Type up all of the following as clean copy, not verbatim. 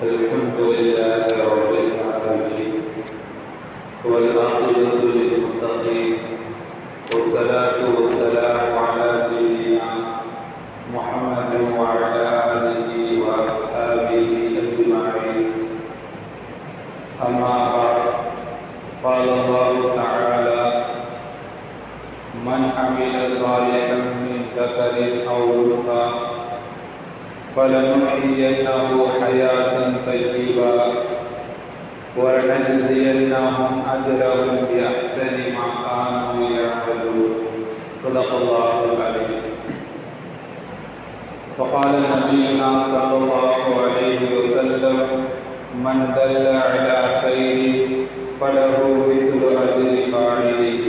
الحمد لله رب العالمين والعاقبة للمتقين والصلاة والسلام على سيدنا محمد وعلى آله وأصحابه أجمعين. أما بعد، قال الله تعالى: من عمل صالحا من ذكر أو أنثى فلنحيينه حياة طيبة ولنجزينهم أجرهم بأحسن ما كانوا يعملون. صدق الله العليم. وقال نبينا صلى الله عليه وسلم: من دل على خير فله مثل أجر فاعله،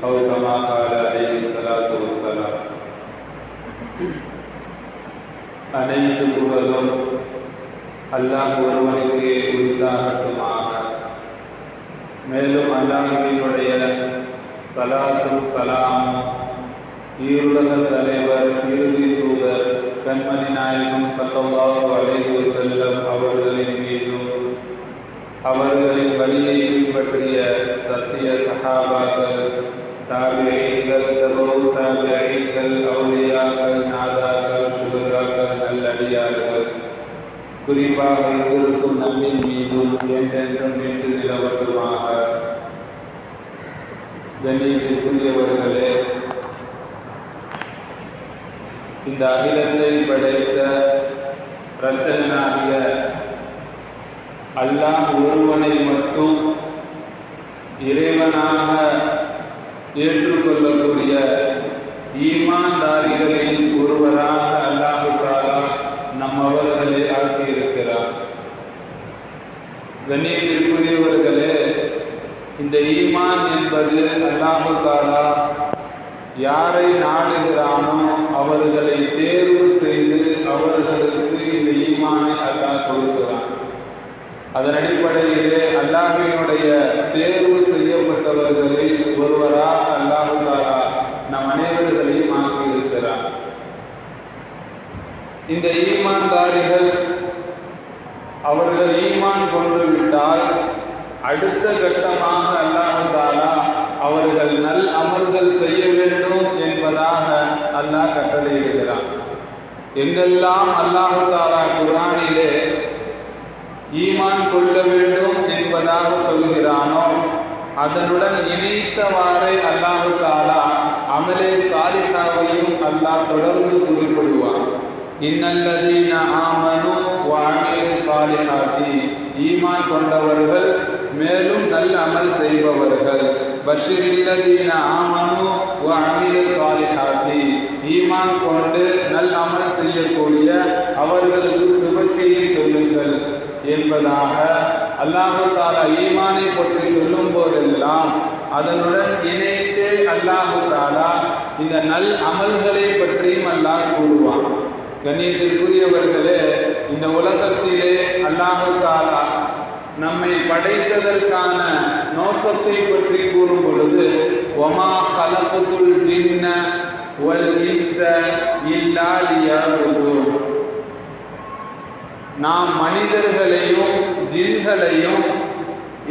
أو كما قال عليه الصلاة والسلام. அனைத்து புகழும் அல்லாஹ் ஒருவனுக்கு உரித்தாகட்டுமாக. மேலும் அல்லாஹ்வினுடைய ஸலாத்தும் ஸலாமும் ஈருலக தலைவர் இறுதி தூதர் கண்மணி நாயகம் ஸல்லல்லாஹு அலைஹி வஸல்லம் அவர்களின் மீதும் அவர்களின் வழியை பின்பற்றிய சத்திய சஹாபாக்கள், தாபிஈன்கள், தபூ தாபிஈன்கள், அவுலியாக்கள், நாதாக்கள், சுஹதாக்கள், நல்லடியார்கள், குறிப்பாக இங்கிருக்கும் நம்மின் மீதும் என்றென்றும் நின்று நிலவட்டுமாக. கண்ணியத்திற்குரியவர்களே, இந்த அகிலத்தை படைத்த இரட்சகனாகிய அல்லாஹ் ஒருவனை மட்டும் இறைவனாக ஏற்றுக்கொள்ளக்கூடிய ஈமான்தாரிகளில் ஒருவராக அல்லாஹ் தஆலா நம்மவர்களை ஆக்கியிருக்கிறார். கண்ணியத்திற்குரியவர்களே, இந்த ஈமான் என்பது அல்லாஹ் தஆலா யாரை நாடுகிறானோ அவர்களை தேர்வு செய்து அவர்களுக்கு இந்த ஈமானை அல்லாஹ் கொடுக்கிறான். அதன் அடிப்படையிலே அல்லாஹ்வினுடைய தேர்வு செய்யப்பட்டவர்களில் ஒருவராக அல்லாஹ் தஆலா நம் அனைவர்களையும் ஆக்கியிருக்கிறார். இந்த ஈமான்தாரிகள் அவர்கள் ஈமான் கொண்டு விட்டால் அடுத்த கட்டமாக அல்லாஹ் தஆலா அவர்கள் நல் அமல்கள் செய்ய வேண்டும் என்பதாக அல்லாஹ் கட்டளையிடுகிறான். எங்கெல்லாம் அல்லாஹ் தஆலா குர்ஆனிலே ஈமான் கொள்ள வேண்டும் என்பதாக சொல்கிறானோ அதனுடன் இணைத்தவாறே அல்லாஹ் தஆலா அமலே சாலிஹாவையும் அல்லாஹ் தொடர்ந்து குறிப்பிடுவான். இன்னல்லதீன ஆமனு வ அமிலு ஸாலிஹாத்தி, ஈமான் கொண்டவர்கள் மேலும் நல்ல அமல் செய்பவர்கள். பஷிரில்லதீன ஆமனு வ அமிலு ஸாலிஹாத்தி, ஈமான் கொண்டு நல் அமல் செய்யக்கூடிய அவர்களுக்கு சுபச்செய்தி சொல்லுங்கள் என்பதாக அல்லாஹ் தஆலா ஈமானை பற்றி சொல்லும் போதெல்லாம் அதனுடன் இணைத்து அல்லாஹ் தஆலா இந்த நல் அமல்களை பற்றியும் அல்லாஹ் கூறுவான். கண்ணியத்திற்குரியவர்களே, இந்த உலகத்திலே அல்லாஹ் தஆலா நம்மை படைத்ததற்கான நோக்கத்தை பற்றி கூறும் பொழுது, வமா ஹலகுல் ஜின்ன வல் இன்ஸ இல்லா லியஅபுதூன், நாம் மனிதர்களையும் ஜின்களையும்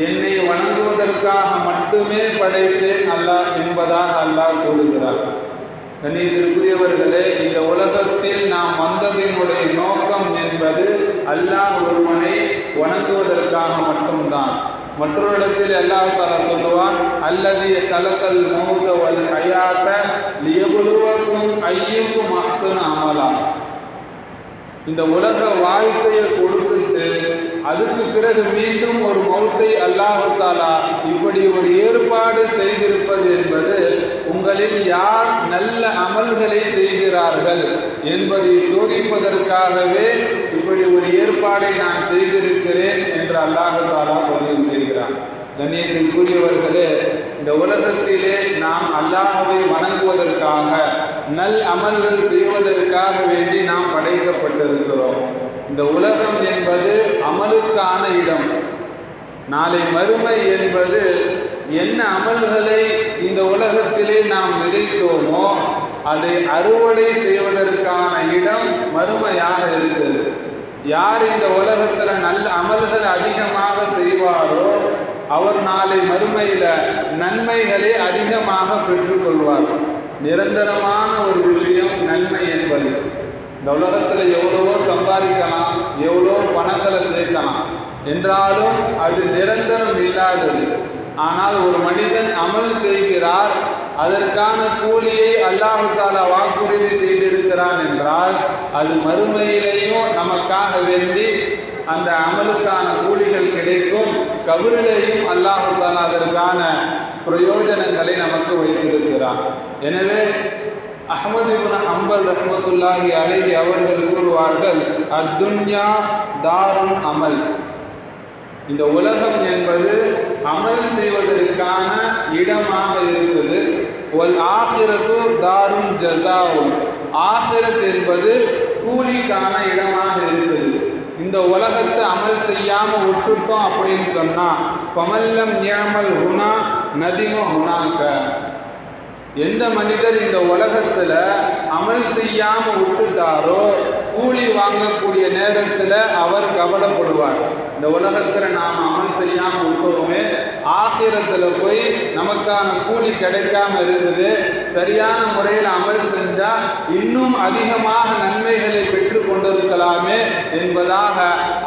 என்னை வணங்குவதற்காக மட்டுமே படைத்தேன் அல்லாஹ் என்பதாக அல்லாஹ் கூறுகிறார். கண்ணியத்திற்குரியவர்களே, இந்த உலகத்தில் நாம் வந்ததினுடைய நோக்கம் என்பது அல்லாஹ் ஒருவனை வணங்குவதற்காக மட்டும்தான். மற்றொரு இடத்தில் அல்லாஹ் தஆலா சொல்லுவான்: அல்லதீ கலகல் மௌத வல் ஹயாத லியப்லுவக்கும் அய்யுக்கும் அஹ்ஸனு அமலா, இந்த உலக வாழ்க்கையை கொடுத்துட்டு அதுக்கு பிறகு மீண்டும் ஒரு மௌத்தை அல்லாஹ் தஆலா இப்படி ஒரு ஏற்பாடு செய்திருப்பது என்பது உங்களில் யார் நல்ல அமல்களை செய்கிறார்கள் என்பதை சோதிப்பதற்காகவே இப்படி ஒரு ஏற்பாடை நான் செய்திருக்கிறேன் என்று அல்லாஹ் தஆலா பதிவு செய்கிறார். கண்ணியத்திற்குரியவர்களே, இந்த உலகத்திலே நாம் அல்லாஹ்வை வணங்குவதற்காக நல் அமல்கள் செய்வதற்காக வேண்டி நாம் படைக்கப்பட்டிருக்கிறோம். இந்த உலகம் என்பது அமலுக்கான இடம். நாளை மறுமை என்பது என்ன அமல்களை இந்த உலகத்திலே நாம் விதைத்தோமோ அதை அறுவடை செய்வதற்கான இடம் மறுமையாக இருக்கிறது. யார் இந்த உலகத்துல நல்ல அமல்கள் அதிகமாக செய்வாரோ அவர் நாளை மறுமையில நன்மைகளை அதிகமாக பெற்றுக்கொள்வார். நிரந்தரமான ஒரு விஷயம் நன்மை என்பது. இந்த உலகத்துல எவ்வளவோ சம்பாதிக்கலாம், எவ்வளோ பணங்களை சேர்க்கலாம் என்றாலும் அது நிரந்தரம் இல்லாதது. ஆனால் ஒரு மனிதன் அமல் செய்கிறார், அதற்கான கூலியை அல்லாஹ் தஆலா வாக்குறுதி செய்திருக்கிறான் என்றால் அது மறுமையிலேயும் நமக்காக வேண்டி அந்த அமலுக்கான கூலிகள் கிடைக்கும். கபரிலேயும் அல்லாஹ் தஆலா அதற்கான பிரயோஜனங்களை நமக்கு வைத்திருக்கிறான். எனவே அஹ்மது இப்னு ஹம்பல் ரஹ்மத்துல்லாஹி அலைஹி அவர்கள் கூறுவார்கள், அத்துன்யா தாருன் அமல். இந்த உலகம் என்பது அமல் செய்வதற்கான இடமாக இருக்குது. வல் ஆகிரத்து தாருன் ஜஸாவுன். ஆகிரத் என்பது கூலிக்கான இடமாக இருக்குது. இந்த உலகத்தை அமல் செய்யாம விட்டுட்டோம் அப்படின்னு சொன்னா ஃபமல்லம் யஅமல் ஹுனா நதிம ஹுனாக. எந்த மனிதர் இந்த உலகத்துல அமல் செய்யாம விட்டுட்டாரோ கூலி வாங்கக்கூடிய நேரத்துல அவர் கவலைப்படுவார். இந்த உலகத்துல நாம் அமல் செய்யாம விட்டோமே, ஆகிரத்துல போய் நமக்கான கூலி கிடைக்காம இருக்குது, சரியான முறையில் அமல் செஞ்சா இன்னும் அதிகமாக நன்மைகளை பெற்று கொண்டிருக்கலாமே என்பதாக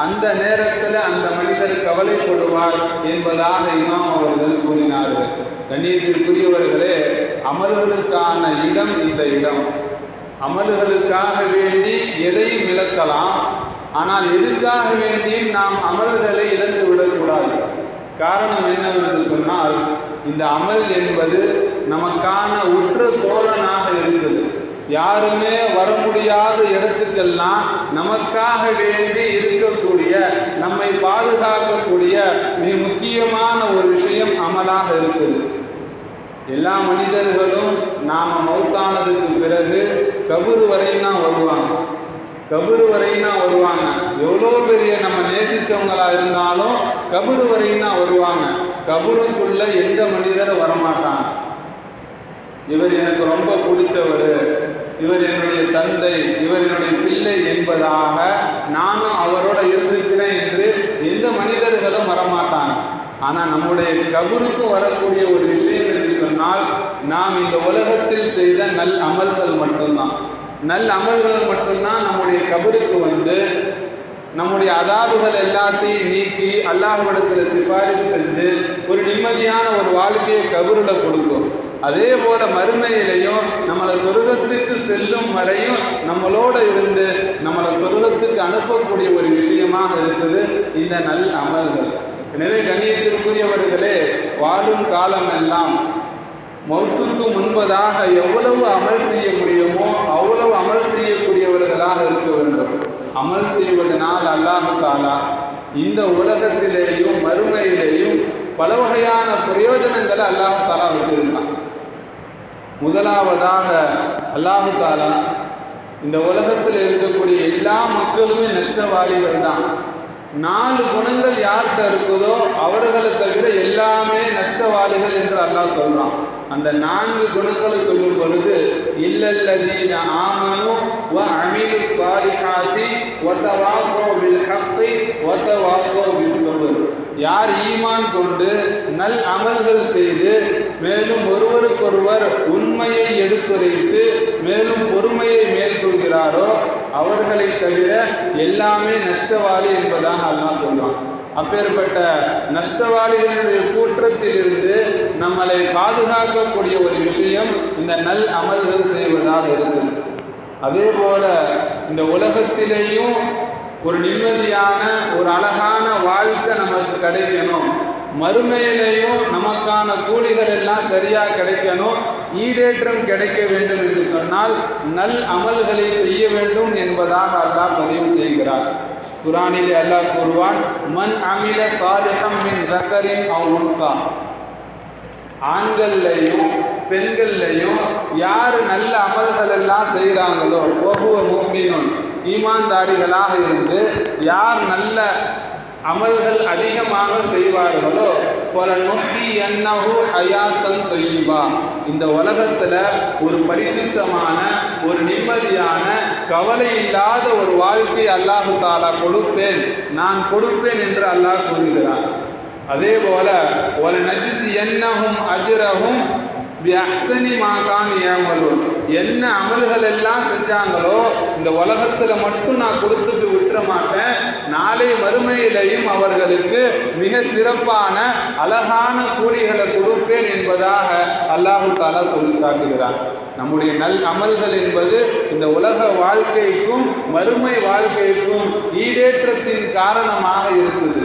அந்த நேரத்தில் அந்த மனிதர் கவலைப்படுவார் என்பதாக இமாம் அவர்கள் கூறினார்கள். கண்ணியத்திற்குரியவர்களே, அமல்களுக்கான இடம் இந்த இடம். அமல்களுக்காக வேண்டி எதையும் இழக்கலாம், ஆனால் எதுக்காக வேண்டியும் நாம் அமல்களை இழந்து விடக்கூடாது. காரணம் என்னவென்று சொன்னால், இந்த அமல் என்பது நமக்கான உற்ற தோழனாக இருக்குது. யாருமே வர முடியாத இடத்துக்கெல்லாம் நமக்காக வேண்டி இருக்கக்கூடிய, நம்மை பாதுகாக்கக்கூடிய மிக முக்கியமான ஒரு விஷயம் அமலாக இருக்குது. எல்லா மனிதர்களும் நாம மௌத்தானதுக்கு பிறகு கபூர் வரையும் தான் வருவாங்க. கபூர் வரையும் தான் வருவாங்க. எவ்வளோ பெரிய நம்ம நேசித்தவங்களா இருந்தாலும் கபூர் வரையும் தான் வருவாங்க. கபூருக்குள்ள எந்த மனிதரும் வரமாட்டாங்க. இவர் எனக்கு ரொம்ப பிடிச்சவர், இவர் என்னுடைய தந்தை, இவர் என்னுடைய பிள்ளை என்பதாக நானும் அவரோட இருந்திருக்கிறேன் என்று எந்த மனிதர்களும் வரமாட்டாங்க. ஆனால் நம்முடைய கபருக்கு வரக்கூடிய ஒரு விஷயம் என்று சொன்னால், நாம் இந்த உலகத்தில் செய்த நல் அமல்கள் மட்டும்தான். நல் அமல்கள் மட்டும்தான் நம்முடைய கபருக்கு வந்து நம்முடைய அதாபுகள் எல்லாத்தையும் நீக்கி அல்லாஹ்விடத்தில் சிபாரிசு செஞ்சு ஒரு நிம்மதியான ஒரு வாழ்க்கையை கபூரில் கொடுக்கும். அதே போல மறுமையிலையும் நம்மளை சொர்க்கத்துக்கு செல்லும் வரையும் நம்மளோட இருந்து நம்மளை சொர்க்கத்துக்கு அனுப்பக்கூடிய ஒரு விஷயமாக இருக்குது இந்த நல் அமல்கள். எனவே கண்ணியத்திற்குரியவர்களே, வாழும் காலம் எல்லாம் மௌத்துக்கு முன்பதாக எவ்வளவு அமல் செய்ய முடியுமோ அவ்வளவு அமல் செய்யக்கூடியவர்களாக இருக்க வேண்டும். அமல் செய்வதனால் அல்லாஹ் தஆலா இந்த உலகத்திலேயும் மறுமையிலேயும் பல வகையான பிரயோஜனங்களை அல்லாஹ் தஆலா வச்சிருக்கான். முதலாவதாக அல்லாஹ் தஆலா இந்த உலகத்தில் இருக்கக்கூடிய எல்லா மக்களுமே நஷ்டவாளிகள் தான். 4 குணங்கள் யார்கிட்ட இருக்குதோ அவர்களை தவிர எல்லாமே நஷ்டவாளிகள் என்று அல்லாஹ் சொல்றான். அந்த 4 குணங்களை சொல்லும் பொழுது, இல்லல்லதீன ஆமனு வ அமிலு ஸாலிஹாத்தி வ தவாஸௌ பில் ஹக்கி வ தவாஸௌ பிஸ் ஸப்ர். யார் ஈமான் கொண்டு நல் அமல்கள் செய்து மேலும் ஒருவருக்கொருவர் உண்மையை எடுத்துரைத்து மேலும் பொறுமையை மேற்கொள்கிறாரோ அவர்களை தவிர எல்லாமே நஷ்டவாளி என்பதாக அல்லாஹ் சொல்றான். அப்பேற்பட்ட நஷ்டவாளிகளுடைய கூற்றத்திலிருந்து நம்மளை பாதுகாக்கக்கூடிய ஒரு விஷயம் இந்த நல் அமல்கள் செய்வதாக இருக்குது. அதே போல இந்த உலகத்திலேயும் ஒரு நிம்மதியான ஒரு அழகான வாழ்க்கை நமக்கு கிடைக்கணும், மறுமையிலேயும் நமக்கான கூலிகள் எல்லாம் சரியாக கிடைக்கணும், ஈடேற்றம் கிடைக்க வேண்டும் என்று சொன்னால் நல் அமல்களை செய்ய வேண்டும் என்பதாக அல்லாஹ் பதிவு செய்கிறார். குர்ஆனிலே அல்லாஹ் கூறுவான், மன் அமில சாலிஹம் மின் ஸக்கரின் அவ் உன்ஸா. ஆண்கள்லையும் பெண்கள்லையும் யார் நல்ல அமல்கள் எல்லாம் செய்கிறாங்களோ, வஹுவ முஃமினுன், ஈமான்தாரிகளாக இருந்து யார் நல்ல அமல்கள் அதிகமாக செய்வார்களோ இந்த உலகத்துல ஒரு பரிசுத்தமான, ஒரு நிம்மதியான, கவலை இல்லாத ஒரு வாழ்க்கை அல்லாஹு தாலா கொடுப்பேன், நான் கொடுப்பேன் என்று அல்லாஹ் கூறுகிறார். அதே போல ஒரு நஜிசி என்னஹும் அஜ்ரஹும் பிஅஹ்ஸனி மா கானு யஅமலூன், என்ன அமல்கள் எல்லாம் செஞ்சாங்களோ இந்த உலகத்துல மட்டும் நான் கொடுத்துட்டு விட்டுற மாட்டேன், நாளை மறுமையிலையும் அவர்களுக்கு மிக சிறப்பான அழகான கூலிகளை கொடுப்பேன் என்பதாக அல்லாஹு தாலா சொல்லி காட்டுகிறார். நம்முடைய நல் அமல்கள் என்பது இந்த உலக வாழ்க்கைக்கும் மறுமை வாழ்க்கைக்கும் ஈடேற்றத்தின் காரணமாக இருக்குது.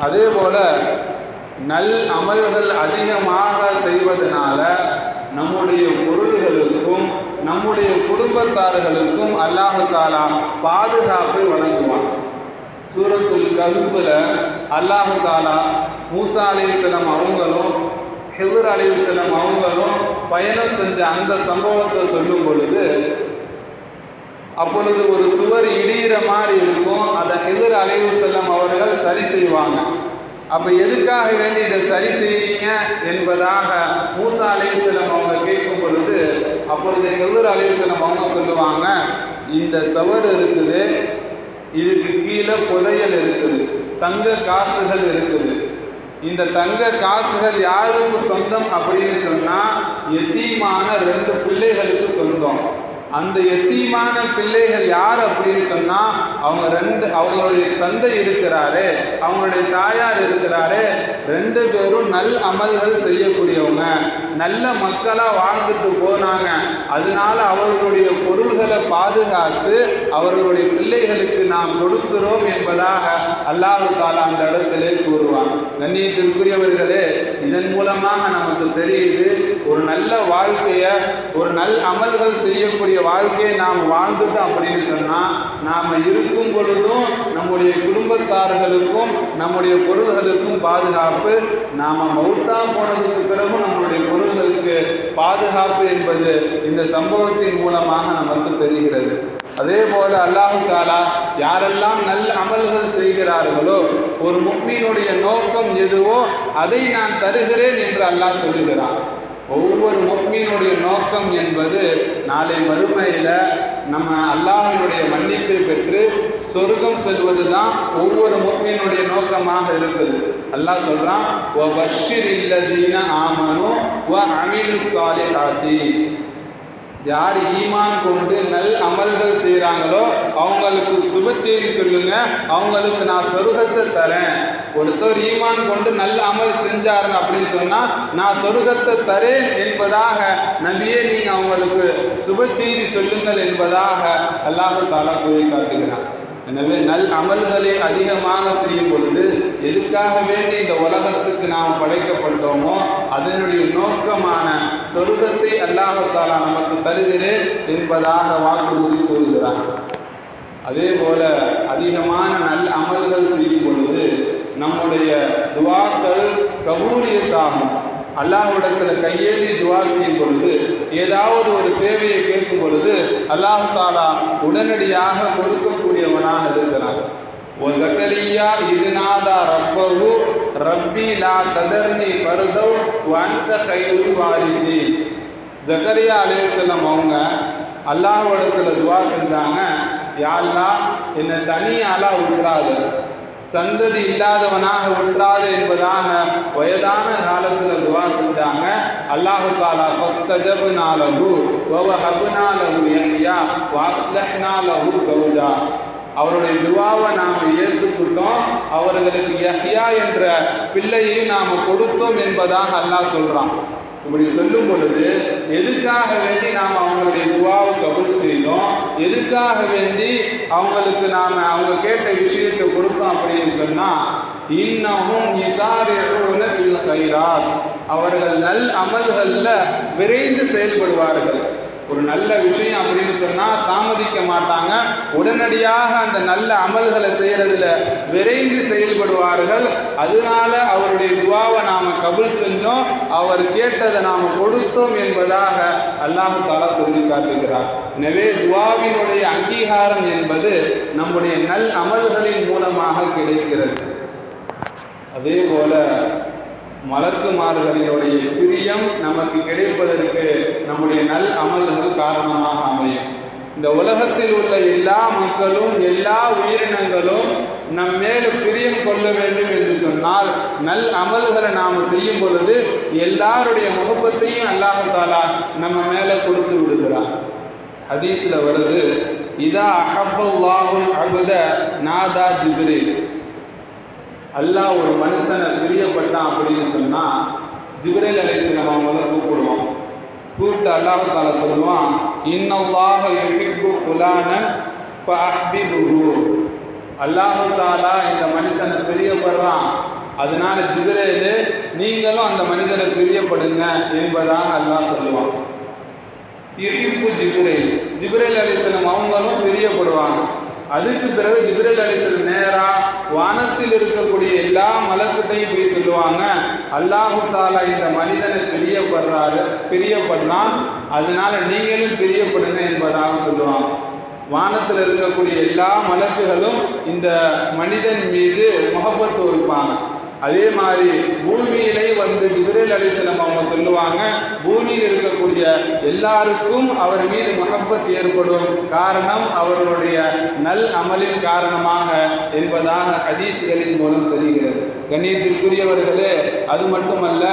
அதே போல நல் அமல்கள் அதிகமாக செய்வதனால நம்முடைய பொருள்களுக்கும் நம்முடைய குடும்பத்தார்களுக்கும் அல்லாஹு தாலா பாதுகாப்பை வழங்குவான். சூரத்துல் கஹ்ஃப்ல அல்லாஹு தாலா மூசா அலைஹிஸ்ஸலாம் அவங்களும் ஹித்ர் அலைஹிஸ்ஸலாம் அவங்களும் பயணம் செஞ்ச அந்த சம்பவத்தை சொல்லும் பொழுது, அப்பொழுது ஒரு சுவர் இடிகிற மாதிரி இருக்கும். அதை ஹித்ர் அலைஹிஸ்ஸலாம் அவர்கள் சரி செய்வாங்க. அப்ப எதுக்காக வேண்டி இதை சரி செய்றீங்க என்பதாக மூசா அலைஹிஸ்ஸலாம் அவங்க கேட்கும் பொழுது, அப்பொழுது ஹித்ர் அலைஹிஸ்ஸலாம் அவங்க சொல்லுவாங்க, இந்த சுவர் இருக்குது, இதுக்கு கீழே புதையல் இருக்குது, தங்க காசுகள் இருக்குது. இந்த தங்க காசுகள் யாருக்கு சொந்தம் அப்படின்னு சொன்னா எத்தீமான 2 பிள்ளைகளுக்கு சொந்தம். அந்த எத்தீமான பிள்ளைகள் யார் அப்படின்னு சொன்னா அவங்களுடைய தந்தை இருக்கிறாரே, அவங்களுடைய தாயார் இருக்கிறாரே, 2 பேரும் நல் அமல்கள் செய்யக்கூடியவங்க, நல்ல மக்களா வாழ்ந்துட்டு போனாங்க. அதனால அவர்களுடைய பொருள்களை பாதுகாத்து அவர்களுடைய பிள்ளைகளுக்கு நாம் கொடுக்கிறோம் என்பதாக அல்லாஹு தாலா அந்த இடத்திலே கூறுவாங்க. கண்ணியத்திற்குரியவர்களே, இதன் மூலமாக நமக்கு தெரியுது, ஒரு நல்ல வாழ்க்கைய, ஒரு நல் அமல்கள் செய்யக்கூடிய வாழ்க்கையை நாம் வாழ்ந்துட்டோம் அப்படின்னு சொன்னா நாம் இருக்கும் பொழுதும் நம்முடைய குடும்பத்தார்களுக்கும் நம்முடைய பொருள்களுக்கும் பாதுகாப்பு, நாம மௌத்தா போனதுக்கு பிறகும் நம்முடைய பொருள்களுக்கு பாதுகாப்பு என்பது இந்த சம்பவத்தின் மூலமாக நமக்கு தெரிகிறது. அதே போல அல்லாஹு தாலா யாரெல்லாம் நல்ல அமல்கள் செய்கிறார்களோ, ஒரு முஃமினுடைய நோக்கம் எதுவோ அதை நான் தருகிறேன் என்று அல்லாஹ் சொல்லுகிறான். ஒவ்வொரு முஃமினுடைய நோக்கம் என்பது நாளை மறுமையில நம்ம அல்லாஹ்வினுடைய மன்னிப்பை பெற்று சொர்க்கம் செல்வது தான் ஒவ்வொரு முஃமினுடைய நோக்கமாக இருக்குது. அல்லாஹ் சொல்றான், வபஷ்ஷிரில் லதீன ஆமனு வ அமிலுஸ் ஸாலிஹாத்தி, யார் ஈமான் கொண்டு நல் அமல்கள் செய்கிறாங்களோ அவங்களுக்கு சுப செய்தி சொல்லுங்க, அவங்களுக்கு நான் சொர்க்கத்தை தரேன். ஒருத்தர் ஈமான் கொண்டு நல்ல அமல் செஞ்சாருங்க அப்படின்னு சொன்னா நான் சொர்க்கத்தை தரேன் என்பதாக நபியே நீங்க அவங்களுக்கு சுப செய்தி சொல்லுங்கள் என்பதாக அல்லாஹ் தஆலா கூறி காட்டுகிறான். எனவே நல் அமல்களை அதிகமாக செய்யும் பொழுது எதுக்காக வேண்டி இந்த உலகத்துக்கு நாம் படைக்கப்பட்டோமோ அதனுடைய நோக்கமான சொர்க்கத்தை அல்லாஹ் தஆலா நமக்கு தருகிறேன் என்பதாக வாக்குறுதி கூறுகிறார். அதே போல அதிகமான நல் அமல்கள் செய்யும் பொழுது நம்முடைய துவாக்கள் கபூலியத்தாகும். அல்லாஹ்விடத்தில் கையேந்தி துவா செய்யும் பொழுது, ஏதாவது ஒரு தேவையை கேட்கும் பொழுது அல்லாஹ் தஆலா உடனடியாக கொடுக்கக்கூடியவனாக இருக்கிறான். وزكريا إذ نادى ربه ربي لا تذرني فردا وأنت خير الوارثين. ஜக்கரியா அலைஹிஸ்ஸலாம் அவங்க அல்லாஹ்விடத்தில் துவா செஞ்சாங்க, யா அல்லாஹ் என்னை தனியாளா விட்டுறாது, சந்ததி இல்லாதவனாக விட்டுறாது என்பதாக வயதான காலத்தில் துவா செஞ்சாங்க. அல்லாஹு தஆலா ஃபஸ்தஜப்னா லஹு வ வஹப்னா லஹு யஹ்யா வ அஸ்லஹ்னா லஹு ஸௌஜா, அவருடைய துவாவை நாம் ஏற்றுக்கிட்டோம், அவர்களுக்கு யஹ்யா என்ற பிள்ளையை நாம் கொடுத்தோம் என்பதாக அல்லாஹ் சொல்றான். இப்படி சொல்லும் பொழுது எதுக்காக வேண்டி நாம் அவங்களுடைய துவாவை கபூல் செய்தோம், எதுக்காக வேண்டி அவங்களுக்கு நாம் அவங்க கேட்ட விஷயத்தை கொடுத்தோம் அப்படின்னு சொன்னா, இன்னஹும் யஸாரிஊன ஃபில் கைராத், அவர்கள் நல் அமல்கள்ல விரைந்து செயல்படுவார்கள். ஒரு நல்ல விஷயம் அப்படின்னு சொன்னா தாமதிக்க மாட்டாங்க, உடனடியாக அந்த நல்ல அமல்களை செய்யறதுல விரைந்து செயல்படுவார்கள். அதனால அவருடைய துவாவை நாம கபூல் செஞ்சோம், அவர் கேட்டதை நாம கொடுத்தோம் என்பதாக அல்லாஹ் தஆலா சொல்லி காட்டுகிறார். எனவே துவாவினுடைய அங்கீகாரம் என்பது நம்முடைய நல் அமல்களின் மூலமாக கிடைக்கிறது. அதே போல மலக்குமார்களினுடைய பிரியம் நமக்கு கிடைப்பதற்கு நம்முடைய நல் அமல்கள் காரணமாக அமையும். இந்த உலகத்தில் உள்ள எல்லா மக்களும் எல்லா உயிரினங்களும் நம் மேல் பிரியம் கொள்ள வேண்டும் என்று சொன்னால் நல் அமல்களை நாம் செய்யும் பொழுது எல்லாருடைய முகப்பத்தையும் அல்லாஹ் தஆலா நம்ம மேலே கொடுத்து விடுகிறார். ஹதீஸ்ல வருது, இதா அஹப்பல்லாஹுல் அப்த நாதா ஜிப்ரீல். அல்லாஹ் ஒரு மனுஷனை பிரியப்பட்டான் அப்படின்னு சொன்னா ஜிப்ரீல் அலைஹிஸ்ஸலாம் அவங்கள கூப்பிடுவான். கூப்பிட்டு அல்லாஹ் தஆலா சொல்லுவான், இன்னல்லாஹ யுஹிப்பு ஃபுலானன் ஃபஅஹ்பிபுஹு. அல்லாஹ் தஆலா இந்த மனுஷனை பிரியப்படுறான், அதனால ஜிப்ரீல் நீங்களும் அந்த மனிதனை பிரியப்படுங்க என்பதாக அல்லாஹ் சொல்லுவான். யுஹிப்பு ஜிப்ரீல், ஜிப்ரீல் அலைஹிஸ்ஸலாம் அவங்களும் பிரியப்படுவாங்க. அதுக்கு பிறகு ஜிப்ரீல் அலைஹிஸ்ஸலாம் நேரா வானத்தில் இருக்கக்கூடிய எல்லா மலக்குட்டையும் போய் சொல்லுவாங்க, அல்லாஹ் தஆலா இந்த மனிதனை பிரியப்படுறான், அதனால நீங்களும் பிரியப்படுங்க என்பதாக சொல்லுவாங்க. வானத்தில் இருக்கக்கூடிய எல்லா மலக்குகளும் இந்த மனிதன் மீது முஹப்பத் வைப்பாங்க. அதே மாதிரி பூமியிலே வந்து ஜிப்ரீல் அலைஹிஸ்ஸலாம் அவங்க சொல்லுவாங்க, பூமியில் இருக்கக்கூடிய எல்லாருக்கும் அவர் மீது முஹப்பத் ஏற்படும், காரணம் அவர்களுடைய நல் அமலின் காரணமாக என்பதாக ஹதீஸ்களின் மூலம் தெரிகிறது. கண்ணியத்திற்குரியவர்களே, அது மட்டுமல்ல,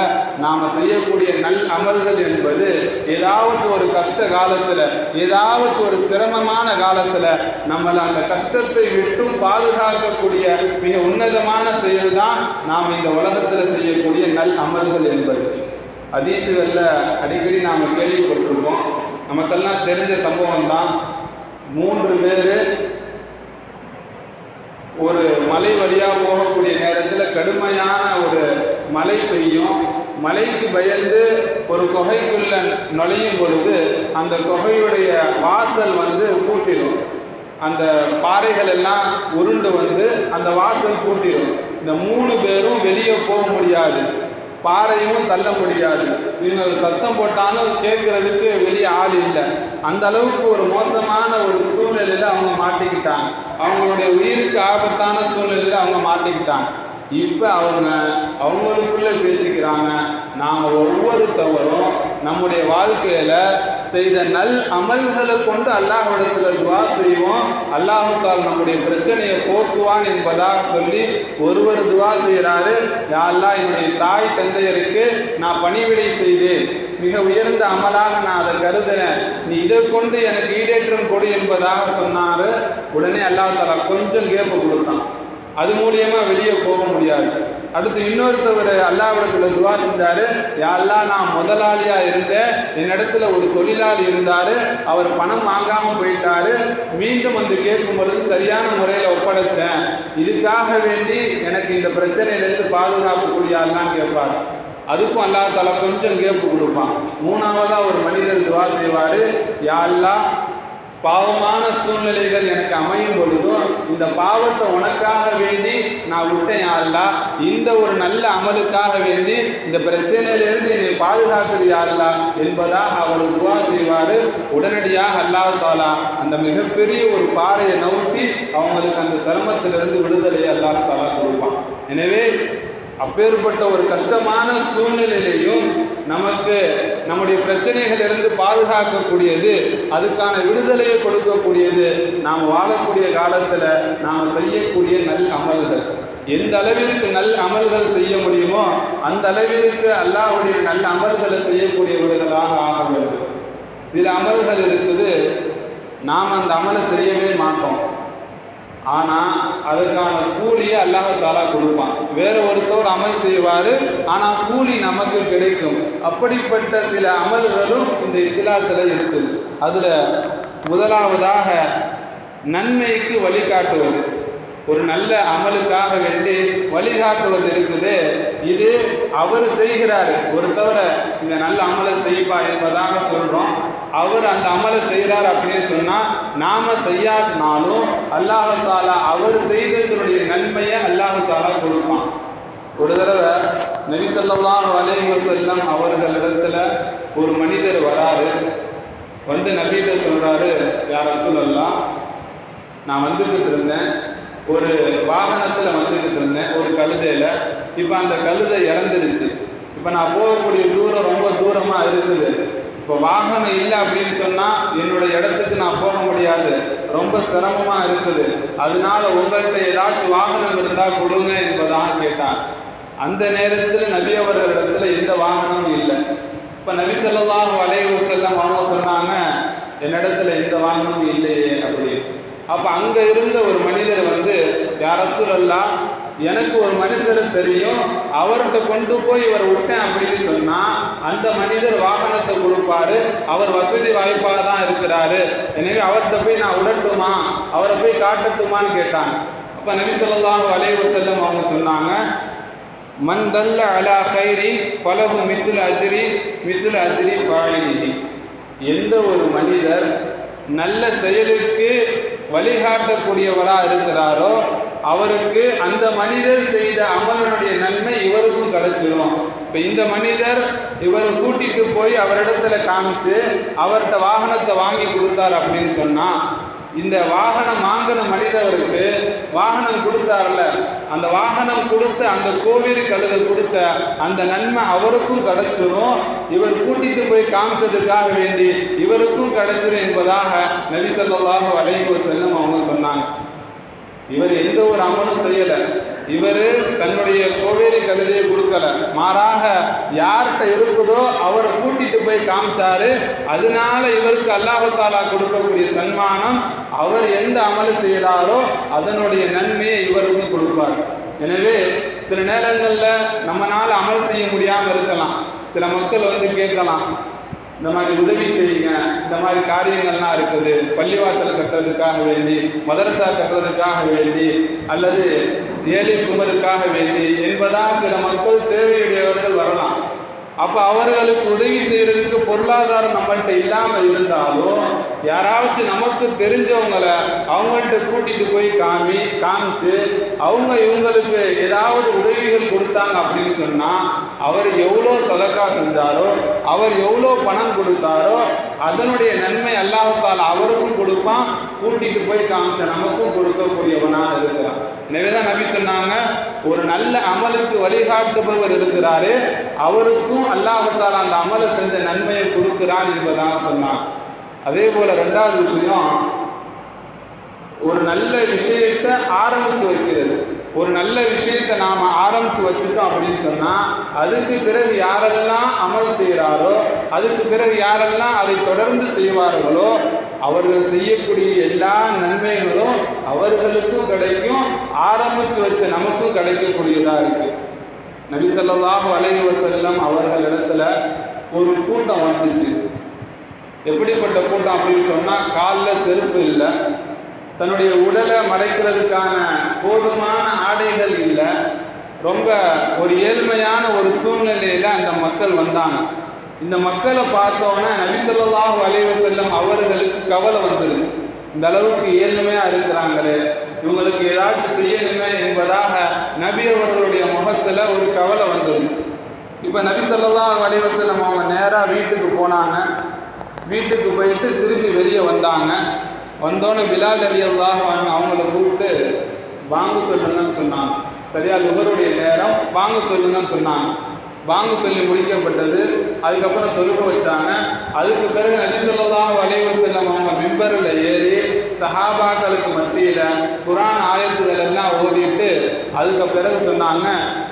நாம் செய்யக்கூடிய நல் அமல்கள் என்பது ஏதாவது ஒரு கஷ்ட காலத்தில், ஏதாவது ஒரு சிரமமான காலத்தில் நம்மளை அந்த கஷ்டத்தை விட்டும் பாதுகாக்கக்கூடிய மிக உன்னதமான செயல்தான் நாம் இந்த உலகத்தில் செய்யக்கூடிய நல் அமல்கள் என்பது. ஹதீஸ்களில் அடிக்கடி நாம் கேள்விப்பட்டிருக்கோம், நமக்கெல்லாம் தெரிஞ்ச சம்பவம் தான். 3 பேர் ஒரு மலை வழியாக போகக்கூடிய நேரத்தில் கடுமையான ஒரு மழை பெய்யும். மலைக்கு பயந்து ஒரு குகைக்குள்ள நுழையும் பொழுது அந்த குகையுடைய வாசல் வந்து பூட்டிடும். அந்த பாறைகள் எல்லாம் உருண்டு வந்து அந்த வாசல் பூட்டிடும். இந்த 3 பேரும் வெளியே போக முடியாது, பாறையும் தள்ள முடியாது. இன்னொரு சத்தம் போட்டாலும் கேட்கறதுக்கு வெளியே ஆள் இல்லை. அந்த அளவுக்கு ஒரு மோசமான ஒரு சூழ்நிலையில அவங்க மாட்டிக்கிட்டாங்க. அவங்களுடைய உயிருக்கு ஆபத்தான சூழ்நிலையில அவங்க மாட்டிக்கிட்டாங்க. இப்போ அவங்களுக்குள்ள பேசிக்கிறாங்க, நாம் ஒவ்வொருத்தவரும் நம்முடைய வாழ்க்கையில செய்த நல் அமல்களை கொண்டு அல்லாஹ்விடத்தில் துவா செய்வோம், அல்லாஹ் தஆலா நம்முடைய பிரச்சனையை போக்குவான் என்பதாக சொல்லி ஒருவர் துவா செய்கிறாரு, யா அல்லாஹ் என்னுடைய தாய் தந்தையருக்கு நான் பணிவிடை செய்தேன், மிக உயர்ந்த அமலாக நான் அதை கருதுறேன், நீ இதை கொண்டு எனக்கு ஈடேற்றம் கொடு என்பதாக சொன்னாரு. உடனே அல்லாஹ் தஆலா கொஞ்சம் கேப்பு கொடுத்தான். அது மூலியமா வெளியே போக முடியாது. அடுத்து இன்னொருத்தவர் அல்லாஹ்விடத்தில் துவா செஞ்சாரு, யா அல்லாஹ் நான் முதலாளியா இருந்தேன், என்னிடத்துல ஒரு தொழிலாளி இருந்தாரு, அவர் பணம் வாங்காம போயிட்டாரு, மீண்டும் வந்து கேட்கும் பொழுது சரியான முறையில் ஒப்படைச்சேன், இதுக்காக வேண்டி எனக்கு இந்த பிரச்சனையிலிருந்து பாதுகாப்பு கூடியாருன்னு கேட்பார். அதுக்கும் அல்லாஹ் தஆலா கொஞ்சம் கேப்பு கொடுப்பான். 3ஆவதா ஒரு மனிதர் துவா செய்வாரு, யா அல்லாஹ் பாவமான சூழ்நிலைகள் எனக்கு அமையும் பொழுதும் இந்த பாவத்தை உனக்காக வேண்டி நான் விட்டேன், யா அல்லாஹ் இந்த ஒரு நல்ல அமலுக்காக வேண்டி இந்த பிரச்சனையிலிருந்து என்னை பாதுகாக்கிறது யா அல்லாஹ் என்பதாக அவர் துவா செய்வார். உடனடியாக அல்லாஹ் தஆலா அந்த மிகப்பெரிய ஒரு பாறையை நவுத்தி அவங்களுக்கு அந்த சிரமத்திலிருந்து விடுதலையை அல்லாஹ் தஆலா கொடுப்பான். எனவே அப்பேற்பட்ட ஒரு கஷ்டமான சூழ்நிலையிலையும் நமக்கு நம்முடைய பிரச்சனைகளிலிருந்து பாதுகாக்கக்கூடியது, அதுக்கான விடுதலையை கொடுக்கக்கூடியது நாம் வாழக்கூடிய காலத்தில் நாம் செய்யக்கூடிய நல் அமல்கள். எந்த அளவிற்கு நல் அமல்கள் செய்ய முடியுமோ அந்த அளவிற்கு அல்லாஹ்வுடைய நல்ல அமல்களை செய்யக்கூடியவர்களாக ஆக வேண்டும். சில அமல்கள் இருக்குது, நாம் அந்த அமலை செய்யவே மாட்டோம், ஆனால் அதற்கான கூலியை அல்லாஹ் தஆலா கொடுப்பான். வேற ஒருத்தர் அமல் செய்வார், ஆனால் கூலி நமக்கு கிடைக்கும். அப்படிப்பட்ட சில அமல்களும் இந்த இஸ்லாத்தில் இருக்குது. அதில் முதலாவதாக நன்மைக்கு வழிகாட்டுவது, ஒரு நல்ல அமலுக்காக வேண்டி வழிகாட்டுவது இருக்குது. இது அவர் செய்கிறாரு, ஒருத்தவரை இந்த நல்ல அமலை செய்ப்பா என்பதாக சொல்கிறோம். அவர் அந்த அமலை செய்கிறார் அப்படின்னு சொன்னால் நாம் செய்யாட்டினாலும் அல்லாஹ் தஆலா அவர் செய்ததனுடைய நன்மையை அல்லாஹ் தஆலா கொடுப்பான். ஒரு தடவை நபி ஸல்லல்லாஹு அலைஹி வஸல்லம் அவர்களிடத்துல ஒரு மனிதர் வராரு, வந்து நபிகிட்ட சொல்கிறாரு, யா ரசூலல்லாஹ் நான் வந்துக்கிட்டு இருந்தேன், ஒரு வாகனத்தில் வந்துக்கிட்டு இருந்தேன், ஒரு கழுதையில் இப்போ அந்த கழுதை இறந்துருச்சு. இப்போ நான் போகக்கூடிய தூரம் ரொம்ப தூரமாக இருக்குது. இப்போ வாகனம் இல்லை அப்படின்னு சொன்னால் என்னோட இடத்துக்கு நான் போக முடியாது, ரொம்ப சிரமமாக இருக்குது. அதனால உங்கள்கிட்ட ஏதாச்சும் வாகனம் இருந்தால் கொடுங்க என்பதாக கேட்டான். அந்த நேரத்தில் நபி அவர்களிடத்துல எந்த வாகனமும் இல்லை. இப்போ நபி ஸல்லல்லாஹு அலைஹி வஸல்லம் அவங்க சொன்னாங்க, என்னிடத்துல எந்த வாகனமும் இல்லையே அப்படின்னு. அப்போ அங்கே இருந்த ஒரு மனிதர் வந்து, யா ரசூலல்லாஹ், எனக்கு ஒரு மனுஷரை தெரியும், அவர்கிட்ட கொண்டு போய் இவர் விட்டேன் அப்படின்னு சொன்னா அந்த மனிதர் வாகனத்தை கொடுப்பாரு, அவர் வசதி வாய்ப்பாக தான் இருக்கிறாரு, எனவே அவர்கிட்ட போய் நான் விடட்டுமா, அவரை போய் காட்டட்டுமான்னு கேட்டாங்க. அப்போ நபி ஸல்லல்லாஹு அலைஹி வஸல்லம் அவங்க சொன்னாங்க, மன் தல்ல அலா கைரி ஃபலஹு மிஸ்லு அஜ்ரி ஃபாயிலிஹி. எந்த ஒரு மனிதர் நல்ல செயலுக்கு வழிகாட்டக்கூடியவராக இருக்கிறாரோ அவருக்கு அந்த மனிதர் செய்த அமலனுடைய நன்மை இவருக்கும் கிடைச்சிடும். இப்போ இந்த மனிதர் இவர் கூட்டிட்டு போய் அவரிடத்துல காமிச்சு அவர்கிட்ட வாகனத்தை வாங்கி கொடுத்தார் அப்படின்னு சொன்னா, இந்த வாகனம் வாங்கின மனிதருக்கு வாகனம் கொடுத்தார்ல, அந்த வாகனம் கொடுத்த அந்த கோவிலுக்கு கழுத கொடுத்த அந்த நன்மை அவருக்கும் கிடைச்சிரும், இவர் கூட்டிட்டு போய் காமிச்சதுக்காக வேண்டி இவருக்கும் கிடைச்சிரும் என்பதாக நபி ஸல்லல்லாஹு அலைஹி வஸல்லம் அவங்க சொன்னாங்க. இவர் எந்த ஒரு அமலும் செய்யலை, இவர் தன்னுடைய கோவேரி கழுதையை கொடுக்கல, மாறாக யார்கிட்ட இருக்குதோ அவரை கூட்டிட்டு போய் காமிச்சாரு. அதனால இவருக்கு அல்லாஹ் தஆலா கொடுக்கக்கூடிய சன்மானம், அவர் எந்த அமலை செய்கிறாரோ அதனுடைய நன்மையை இவருக்கும் கொடுப்பார். எனவே சில நேரங்களில் நம்மளால அமல் செய்ய முடியாமல் இருக்கலாம். சில மக்கள் வந்து கேட்கலாம், இந்த மாதிரி உதவி செய்யுங்க, இந்த மாதிரி காரியங்கள்லாம் இருக்குது, பள்ளிவாசல் கட்டுறதுக்காக வேண்டி, மதரசா கட்டுறதுக்காக வேண்டி, அல்லது ஏழை குமருக்காக வேண்டி என்பதாக சில மக்கள் தேவையுடையவர்கள் வரலாம். அப்போ அவர்களுக்கு உதவி செய்யறதுக்கு பொருளாதாரம் நம்மள்கிட்ட இல்லாமல் இருந்தாலும் யாராச்சும் நமக்கு தெரிஞ்சவங்களை அவங்கள்ட்ட கூட்டிட்டு போய் காமிச்சு அவங்க இவங்களுக்கு ஏதாவது உதவிகள் கொடுத்தாங்க அப்படின்னு சொன்னா, அவர் எவ்வளோ சதக்கா செஞ்சாரோ, அவர் எவ்வளோ பணம் கொடுத்தாரோ அதனுடைய நன்மை அல்லாஹ் தஆலா அவருக்கும் கொடுப்பான், கூட்டிட்டு போய் காமிச்ச நமக்கும் கொடுக்கக்கூடியவனாக இருக்கிறான். எனவேதான் நபி சொன்னாங்க, ஒரு நல்ல அமலுக்கு வழிகாட்டுபவர் இருக்கிறாரு, அவருக்கும் அல்லாஹ் தஆலா அந்த அமலை செஞ்ச நன்மையை கொடுக்கிறான் என்பதாக சொன்னான். அதே போல ரெண்டாவது விஷயம், ஒரு நல்ல விஷயத்தை ஆரம்பிச்சு வைக்கிறது. ஒரு நல்ல விஷயத்தை நாம் ஆரம்பித்து வச்சுட்டோம் அப்படின்னு சொன்னால் அதுக்கு பிறகு யாரெல்லாம் அமல் செய்கிறாரோ, அதுக்கு பிறகு யாரெல்லாம் அதை தொடர்ந்து செய்வார்களோ அவர்கள் செய்யக்கூடிய எல்லா நன்மைகளும் அவர்களுக்கும் கிடைக்கும், ஆரம்பித்து வச்ச நமக்கும் கிடைக்கக்கூடியதாக இருக்குது. நபி ஸல்லல்லாஹு அலைஹி வஸல்லம் அவர்களிடத்துல ஒரு கூட்டம் வந்துச்சு. எப்படிப்பட்ட கூட்டம் அப்படின்னு சொன்னால், காலில் செருப்பு இல்லை, தன்னுடைய உடலை மறைக்கிறதுக்கான போதுமான ஆடைகள் இல்லை, ரொம்ப ஒரு ஏழ்மையான ஒரு சூழ்நிலையில் அந்த மக்கள் வந்தாங்க. இந்த மக்களை பார்த்தோன்னே நபி ஸல்லல்லாஹு அலைஹி வஸல்லம் அவர்களுக்கு கவலை வந்துருச்சு. இந்த அளவுக்கு ஏழ்மையாக இருக்கிறாங்களே, இவங்களுக்கு ஏதாச்சும் செய்யணுமே என்பதாக நபி அவர்களுடைய முகத்தில் ஒரு கவலை வந்துருச்சு. இப்போ நபி ஸல்லல்லாஹு அலைஹி வஸல்லம் அவங்க நேராக வீட்டுக்கு போனாங்க. வீட்டுக்கு போயிட்டு திரும்பி வெளியே வந்தாங்க. வந்தோன்னே பிலால் ரலியல்லாஹு அன்ஹு அவங்கள கூப்பிட்டு வாங்க சொல்லுங்கன்னு சொன்னாங்க. சரியா லுஹருடைய நேரம், வாங்க சொல்லுங்கன்னு சொன்னாங்க. வாங்க சொல்லி முடிக்கப்பட்டது. அதுக்கப்புறம் தொழுக வச்சாங்க. அதுக்கு பிறகு நபி ஸல்லல்லாஹு அலைஹி வஸல்லம் அவங்க மிம்பரில் ஏறி சஹாபாக்களுக்கு மத்தியில் குர்ஆன் ஆயத்துகள் எல்லாம் ஓதிட்டு அதுக்கு பிறகு சொன்னாங்க,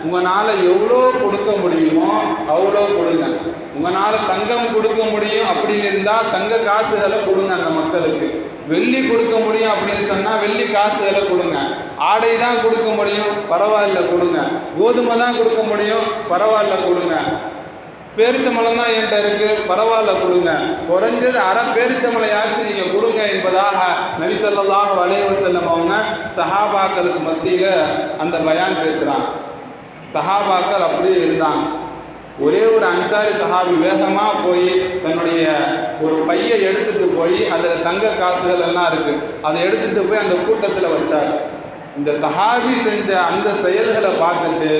உங்களால் எவ்வளோ கொடுக்க முடியுமோ அவ்வளோ கொடுங்க. உங்களால் தங்கம் கொடுக்க முடியும் அப்படின்னு இருந்தால் தங்க காசுகளை கொடுங்க அந்த மக்களுக்கு. வெள்ளி கொடுக்க முடியும் அப்படின்னு சொன்னால் வெள்ளி காசுகளை கொடுங்க. ஆடை தான் கொடுக்க முடியும், பரவாயில்ல கொடுங்க. கோதுமை தான் கொடுக்க முடியும், பரவாயில்ல கொடுங்க. பேரிச்சம்பழம் தான் என்கிட்ட இருக்கு, பரவாயில்ல கொடுங்க. குறைஞ்சது அரை பேரிச்சம்பழையாச்சும் நீங்க கொடுங்க என்பதாக நபி ஸல்லல்லாஹு அலைஹி வஸல்லம் அவங்க சஹாபாக்களுக்கு மத்தியில் அந்த பயான் பேசுறாங்க. சஹாபாக்கள் அப்படியே இருந்தாங்க. ஒரே ஒரு அன்சாரி சஹாபி வேகமாக போய் தன்னுடைய ஒரு பையை எடுத்துட்டு போய் அதில் தங்க காசுகள் எல்லாம் இருக்கு, அதை எடுத்துட்டு போய் அந்த கூட்டத்தில் வச்சார். இந்த சஹாபி செஞ்ச அந்த செயல்களை பார்த்துட்டு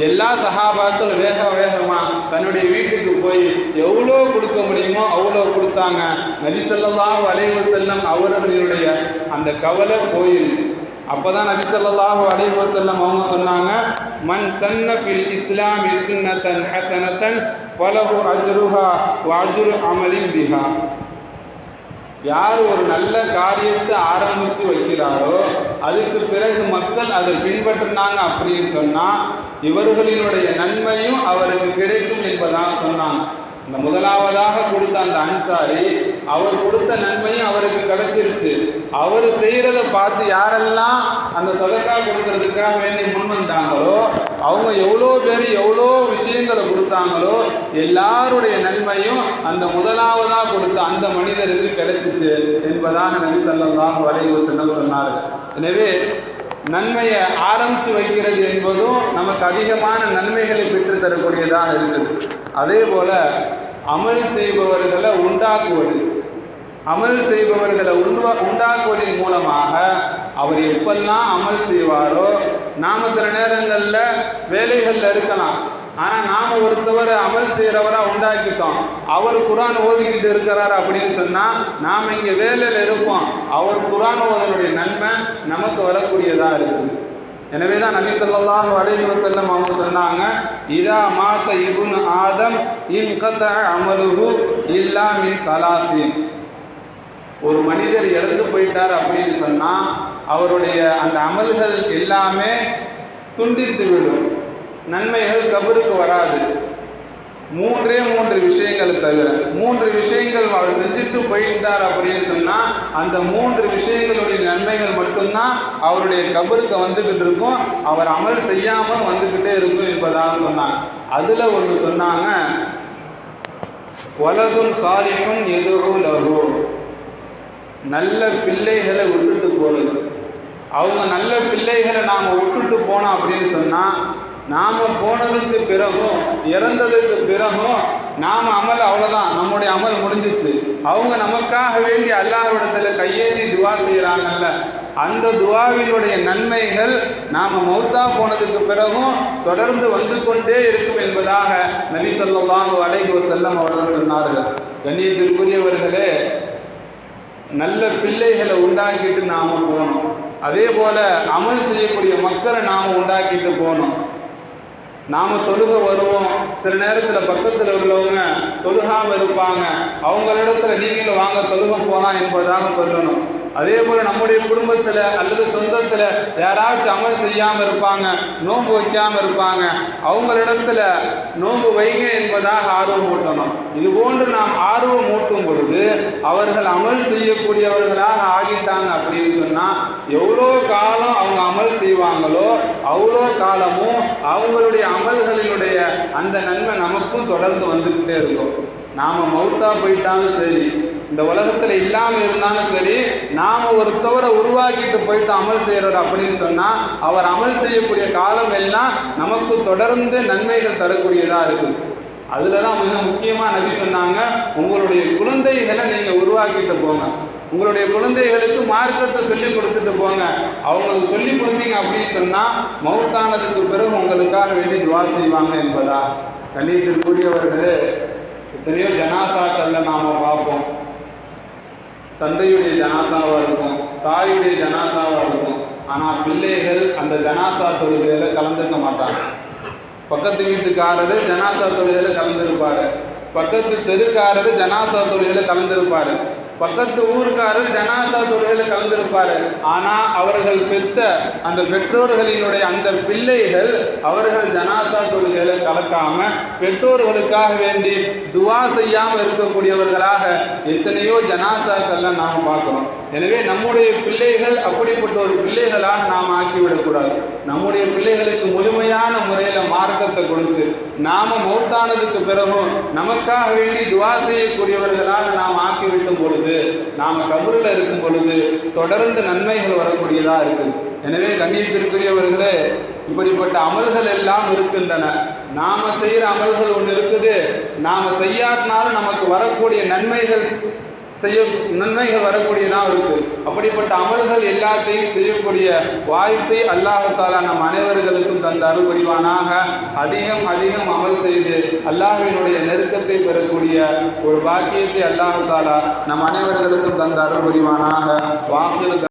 எல்லா சஹாபாக்கள் வேகமாக தன்னுடைய வீட்டுக்கு போய் எவ்வளோ கொடுக்க முடியுமோ அவ்வளோ கொடுத்தாங்க. நபி ஸல்லல்லாஹு அலைஹி வஸல்லம் அவர்களுடைய அந்த கவலை போயிருச்சு. அப்பதான் நபி ஸல்லல்லாஹு அலைஹி வஸல்லம் அவங்க சொன்னாங்க, மன் சன்ன ஃபில் இஸ்லாமி சுன்னத்தன் ஹஸனத்தன் ஃபலஹு அஜ்ருஹா வ அஜ்ரு அமலின் பிஹா. யார் ஒரு நல்ல காரியத்தை ஆரம்பித்து வைக்கிறாரோ அதுக்கு பிறகு மக்கள் அதை பின்பற்றினாங்க அப்படின்னு சொன்னா இவர்களினுடைய நன்மையும் அவருக்கு கிடைக்கும் என்பதாக சொன்னாங்க. இந்த முதலாவதாக கொடுத்த அந்த அன்சாரி அவர் கொடுத்த நன்மையும் அவருக்கு கிடைச்சிருச்சு. அவர் செய்யறத பார்த்து யாரெல்லாம் அந்த சதக்கா கொடுக்கறதுக்காக வேண்டி முன் வந்தாங்களோ அவங்க எவ்வளோ பேர் எவ்வளோ விஷயங்களை கொடுத்தாங்களோ எல்லாருடைய நன்மையும் அந்த முதலாவதாக கொடுத்த அந்த மனிதருக்கு கிடைச்சிச்சு என்பதாக நபி ஸல்லல்லாஹு அலைஹி வஸல்லம் சொன்னார்கள். எனவே நன்மையை ஆரம்பித்து வைக்கிறது என்பதும் நமக்கு அதிகமான நன்மைகளை பெற்று தரக்கூடியதாக இருக்குது. அதே போல அமல் செய்பவர்களை உண்டாக்குவது, அமல் செய்பவர்களை உண்டாக்குவதன் மூலமாக அவர் எப்பெல்லாம் அமல் செய்வாரோ, நாம சில நேரங்களில் வேலைகளில் இருக்கலாம், ஆனால் நாம் ஒருத்தவரை அமல் செய்கிறவராக உண்டாக்கிட்டோம், அவர் குர்ஆன் ஓதிக்கிட்டு இருக்கிறார் அப்படின்னு சொன்னால் நாம் இங்கே வேலையில் இருப்போம், அவர் குர்ஆன் ஓதனுடைய நன்மை நமக்கு வரக்கூடியதாக இருக்குது. எனவே தான் நபி ஸல்லல்லாஹு அலைஹி வஸல்லம் அவங்க சொன்னாங்க, இதா மாத இப்னு ஆதம் இன் கதஅ அமலுஹு இல்லா மின் ஸலாஸின். ஒரு மனிதர் இறந்து போயிட்டார் அப்படின்னு சொன்னால் அவருடைய அந்த அமல்கள் எல்லாமே துண்டித்து விடும், நன்மைகள் கபருக்கு வராது. மூன்றே விஷயங்கள் தவிர, 3 விஷயங்கள் அவர் செஞ்சுட்டு போயிட்டார் அப்படின்னு சொன்னால் அந்த 3 விஷயங்களுடைய நன்மைகள் மட்டும்தான் அவருடைய கபருக்கு வந்துக்கிட்டு இருக்கும், அவர் அமல் செய்யாமல் வந்துக்கிட்டே இருக்கும் என்பதாக சொன்னாங்க. அதில் ஒன்று சொன்னாங்க, வலதுன் சாலிஹுன் யதுஉ லஹு. நல்ல பிள்ளைகளை விட்டுட்டு போகிறது. அவங்க நல்ல பிள்ளைகளை நாம் விட்டுட்டு போனோம் அப்படின்னு சொன்னால் நாம் போனதுக்கு பிறகும் இறந்ததுக்கு பிறகும் நாம் அமல் அவ்வளோதான், நம்முடைய அமல் முடிஞ்சிச்சு. அவங்க நமக்காக வேண்டி அல்லாஹ்விடத்தில் கையேந்தி துவா செய்கிறாங்கல்ல, அந்த துவாவினுடைய நன்மைகள் நாம் மௌத்தா போனதுக்கு பிறகும் தொடர்ந்து வந்து கொண்டே இருக்கும் என்பதாக நபி ஸல்லல்லாஹு அலைஹி வஸல்லம் அவர்கள் சொன்னார்கள். கண்ணியத்திற்குரியவர்களே, நல்ல பிள்ளைகளை உண்டாக்கிட்டு நாம் போகணும். அதே போல அமல் செய்யக்கூடிய மக்களை நாம் உண்டாக்கிட்டு போகணும். நாம் தொழுக வருவோம், சில நேரத்தில் பக்கத்தில் உள்ளவங்க தொழுகாமல் இருப்பாங்க, அவங்களிடத்துல நீங்களும் வாங்க தொழுக போகலாம் என்பதாக சொல்லணும். அதே போல் நம்முடைய குடும்பத்தில் அல்லது சொந்தத்தில் யாராச்சும் அமல் செய்யாமல் இருப்பாங்க, நோன்பு வைக்காமல் இருப்பாங்க, அவங்களிடத்துல நோன்பு வைங்க என்பதாக ஆர்வம் ஊட்டணும். இது போன்று நாம் ஆர்வம் ஊட்டும் பொழுது அவர்கள் அமல் செய்யக்கூடியவர்களாக ஆகிட்டாங்க அப்படின்னு சொன்னால் எவ்வளோ காலம் அவங்க அமல் செய்வாங்களோ அவ்வளோ காலமும் அவங்களுடைய அமல்களினுடைய அந்த நன்மை நமக்கும் தொடர்ந்து வந்துக்கிட்டே இருக்கும். நாம் மௌத்தா போயிட்டாலும் சரி, இந்த உலகத்தில் இல்லாமல் இருந்தாலும் சரி, நாம் ஒருத்தவரை உருவாக்கிட்டு போயிட்டு அமல் செய்கிறார் அப்படின்னு சொன்னால் அவர் அமல் செய்யக்கூடிய காலம் எல்லாம் நமக்கு தொடர்ந்து நன்மைகள் தரக்கூடியதாக இருக்குது. அதில் தான் மிக முக்கியமாக நபி சொன்னாங்க, உங்களுடைய குழந்தைகளை நீங்கள் உருவாக்கிட்டு போங்க, உங்களுடைய குழந்தைகளுக்கு மார்க்கத்தை சொல்லி கொடுத்துட்டு போங்க. அவங்களுக்கு சொல்லி கொடுத்தீங்க அப்படின்னு சொன்னால் மௌத்தானதுக்கு பிறகு உங்களுக்காக வேண்டி துவா செய்வாங்க என்பதா. கண்ணியத்திற்குரியவர்களே, எத்தனையோ ஜனாசாக்களில் நாம் பார்ப்போம், தந்தையுடைய ஜனாசாவாக இருக்கும், தாயுடைய ஜனாசாவாக இருக்கும், ஆனால் பிள்ளைகள் அந்த ஜனாசா தொழுகையில் கலந்துக்க மாட்டாங்க. பக்கத்து வீட்டுக்காரரு ஜனாசா தொழுகையில் கலந்துருப்பார், பக்கத்து தெருக்காரரு ஜனாசா தொழுகையில் கலந்துருப்பார், பக்கத்து ஊருக்காரர் ஜனாசா தொழுகையில் கலந்திருப்பார். ஆனால் அவர்கள் பெற்ற அந்த பெற்றோர்களினுடைய அந்த பிள்ளைகள் அவர்கள் ஜனாசா தொழுகையில கலக்காம பெற்றோர்களுக்காக வேண்டி துவா செய்யாமல் இருக்கக்கூடியவர்களாக எத்தனையோ ஜனாசாக்கள்லாம் நாம் பார்க்கிறோம். எனவே நம்முடைய பிள்ளைகள் அப்படிப்பட்ட ஒரு பிள்ளைகளாக நாம் ஆக்கிவிடக்கூடாது. நம்முடைய பிள்ளைகளுக்கு முழுமையான முறையில் மார்க்கத்தை கொடுத்து நாம மௌத்தானதுக்கு பிறகும் நமக்காக வேண்டி துவா செய்யக்கூடியவர்களாக நாம் ஆக்கிவிட்டும் பொழுது நாம கபரில் இருக்கும் பொழுது தொடர்ந்து நன்மைகள் வரக்கூடியதாக இருக்குது. எனவே கண்ணியத்திற்குரியவர்களே, இப்படிப்பட்ட அமல்கள் எல்லாம் இருக்கின்றன. நாம செய்கிற அமல்கள் ஒன்று இருக்குது, நாம செய்யாட்டினாலும் நமக்கு வரக்கூடிய நன்மைகள் வரக்கூடியதாக இருக்கு. அப்படிப்பட்ட அமல்கள் எல்லாத்தையும் செய்யக்கூடிய வாய்ப்பை அல்லாஹ் தஆலா நம் அனைவர்களுக்கும் தந்த அருள் புரிவானாக. அதிகம் அதிகம் அமல் செய்து அல்லாஹ்வினுடைய நெருக்கத்தை பெறக்கூடிய ஒரு பாக்கியத்தை அல்லாஹ் தஆலா நம் அனைவர்களுக்கும் தந்த அருள் புரிவானாக. வாஹிர்